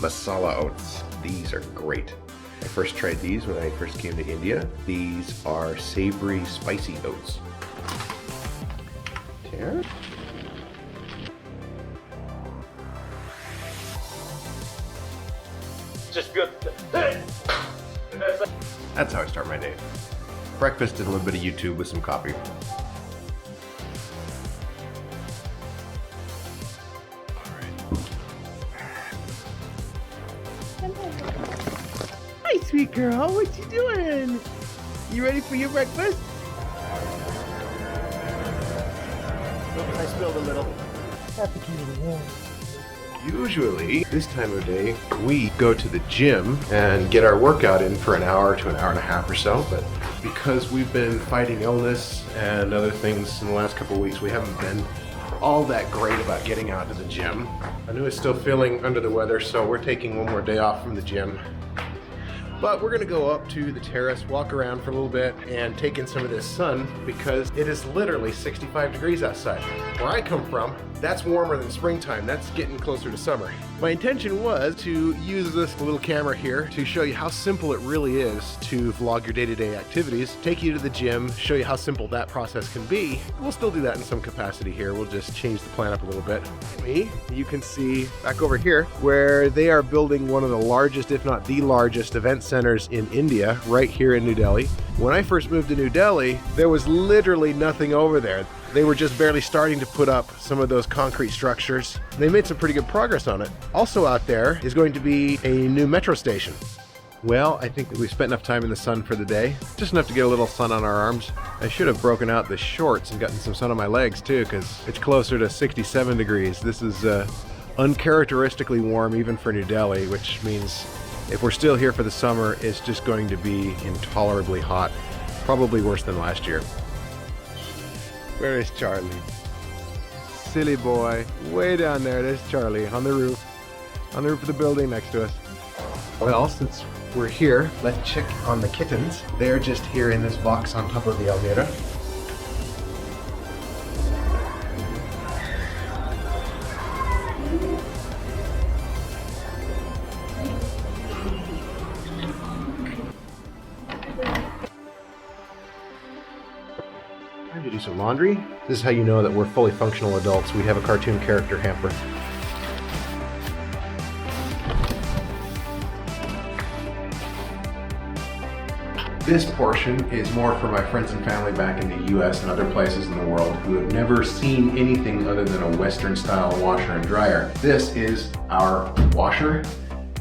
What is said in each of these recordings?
masala oats. These are great. I first tried these when I first came to India. These are savory, spicy oats. Here. Just good. That's how I start my day. Breakfast and a little bit of YouTube with some coffee. Hi, sweet girl. What you doing? You ready for your breakfast? Oops, I spilled a little. Have to keep it warm. Usually, this time of day, we go to the gym and get our workout in for an hour to an hour and a half or so, but because we've been fighting illness and other things in the last couple of weeks, we haven't been all that great about getting out to the gym. Anu is still feeling under the weather, so we're taking one more day off from the gym. But we're gonna go up to the terrace, walk around for a little bit, and take in some of this sun because it is literally 65 degrees outside. Where I come from, that's warmer than springtime. That's getting closer to summer. My intention was to use this little camera here to show you how simple it really is to vlog your day-to-day activities, take you to the gym, show you how simple that process can be. We'll still do that in some capacity here. We'll just change the plan up a little bit. You can see back over here where they are building one of the largest, if not the largest, event centers in India, right here in New Delhi. When I first moved to New Delhi, there was literally nothing over there. They were just barely starting to put up some of those concrete structures. They made some pretty good progress on it. Also out there is going to be a new metro station. Well, I think that we've spent enough time in the sun for the day. Just enough to get a little sun on our arms. I should have broken out the shorts and gotten some sun on my legs too, because it's closer to 67 degrees. This is uncharacteristically warm even for New Delhi, which means if we're still here for the summer, it's just going to be intolerably hot. Probably worse than last year. Where is Charlie? Silly boy. Way down there, there's Charlie on the roof. On the roof of the building next to us. Well, since we're here, let's check on the kittens. They're just here in this box on top of the Almira. Time to do some laundry. This is how you know that we're fully functional adults. We have a cartoon character hamper. This portion is more for my friends and family back in the US and other places in the world who have never seen anything other than a Western style washer and dryer. This is our washer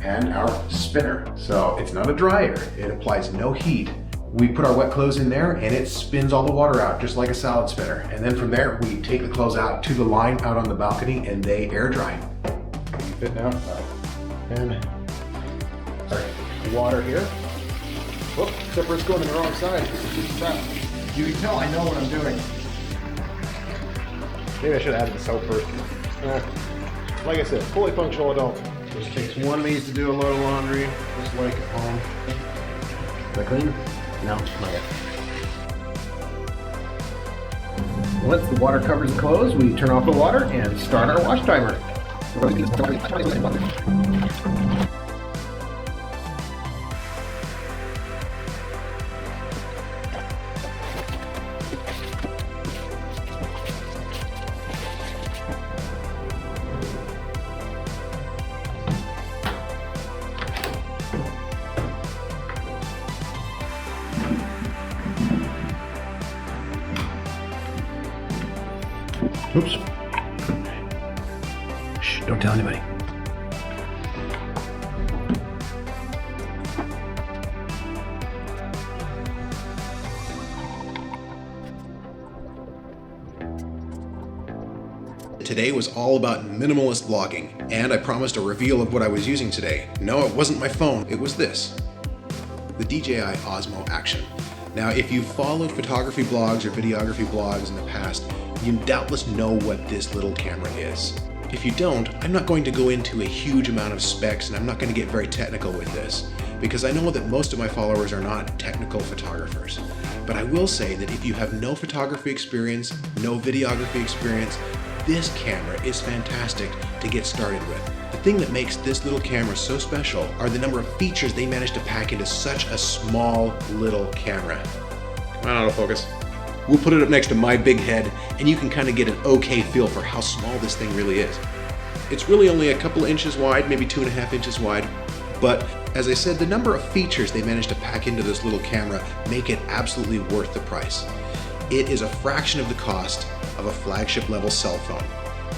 and our spinner. So it's not a dryer, it applies no heat. We put our wet clothes in there and it spins all the water out just like a salad spinner. And then from there, we take the clothes out to the line out on the balcony and they air dry. Can you fit now? And water here. Whoop, except for it's going to the wrong side. You can tell I know what I'm doing. Maybe I should have added the soap first. Like I said, fully functional adult. Just takes one of these to do a load of laundry, just like at home. Is that clean? No, not yet. Once the water covers the clothes, we turn off the water and start our wash timer. Oops. Shh, don't tell anybody. Today was all about minimalist vlogging, and I promised a reveal of what I was using today. No, it wasn't my phone, it was this. The DJI Osmo Action. Now, if you've followed photography blogs or videography blogs in the past, you doubtless know what this little camera is. If you don't, I'm not going to go into a huge amount of specs and I'm not going to get very technical with this because I know that most of my followers are not technical photographers. But I will say that if you have no photography experience, no videography experience, this camera is fantastic to get started with. The thing that makes this little camera so special are the number of features they managed to pack into such a small little camera. Come on, autofocus. We'll put it up next to my big head and you can kind of get an okay feel for how small this thing really is. It's really only a couple of inches wide, maybe 2.5 inches wide, but as I said, the number of features they managed to pack into this little camera make it absolutely worth the price. It is a fraction of the cost of a flagship level cell phone,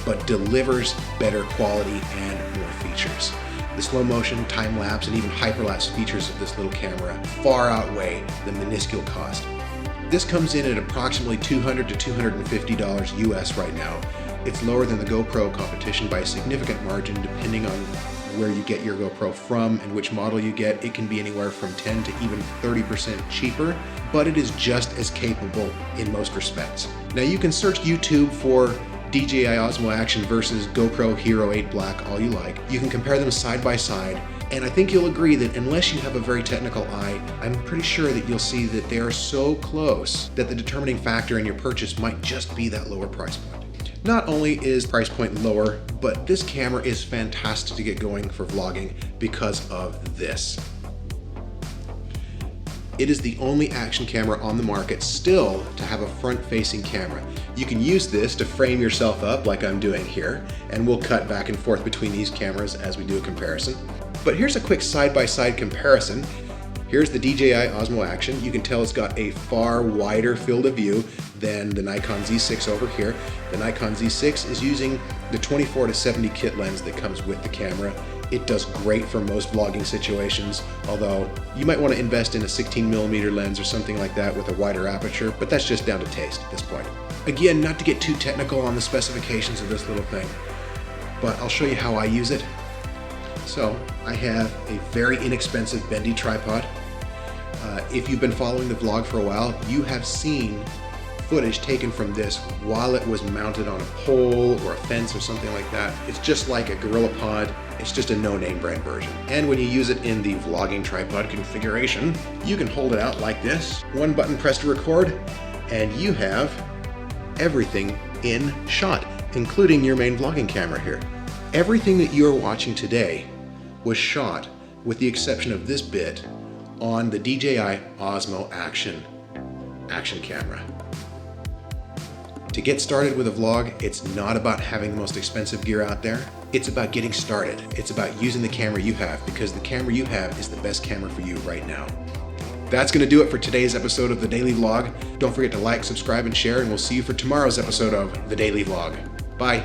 but delivers better quality and more features. The slow motion, time lapse, and even hyperlapse features of this little camera far outweigh the minuscule cost. This comes in at approximately $200 to $250 US right now. It's lower than the GoPro competition by a significant margin depending on where you get your GoPro from and which model you get. It can be anywhere from 10 to even 30% cheaper, but it is just as capable in most respects. Now you can search YouTube for DJI Osmo Action versus GoPro Hero 8 Black all you like. You can compare them side by side, and I think you'll agree that unless you have a very technical eye, I'm pretty sure that you'll see that they are so close that the determining factor in your purchase might just be that lower price point. Not only is price point lower, but this camera is fantastic to get going for vlogging because of this. It is the only action camera on the market still to have a front-facing camera. You can use this to frame yourself up like I'm doing here, and we'll cut back and forth between these cameras as we do a comparison. But here's a quick side-by-side comparison. Here's the DJI Osmo Action. You can tell it's got a far wider field of view than the Nikon Z6 over here. The Nikon Z6 is using the 24 to 70 kit lens that comes with the camera. It does great for most vlogging situations, although you might want to invest in a 16mm lens or something like that with a wider aperture, but that's just down to taste at this point. Again, not to get too technical on the specifications of this little thing, but I'll show you how I use it. So I have a very inexpensive bendy tripod. If you've been following the vlog for a while, you have seen footage taken from this while it was mounted on a pole or a fence or something like that. It's just like a GorillaPod. It's just a no-name brand version. And when you use it in the vlogging tripod configuration, you can hold it out like this, one button pressed to record, and you have everything in shot, including your main vlogging camera here. Everything that you're watching today was shot, with the exception of this bit, on the DJI Osmo Action camera. To get started with a vlog, it's not about having the most expensive gear out there. It's about getting started. It's about using the camera you have, because the camera you have is the best camera for you right now. That's going to do it for today's episode of The Daily Vlog. Don't forget to like, subscribe, and share, and we'll see you for tomorrow's episode of The Daily Vlog. Bye.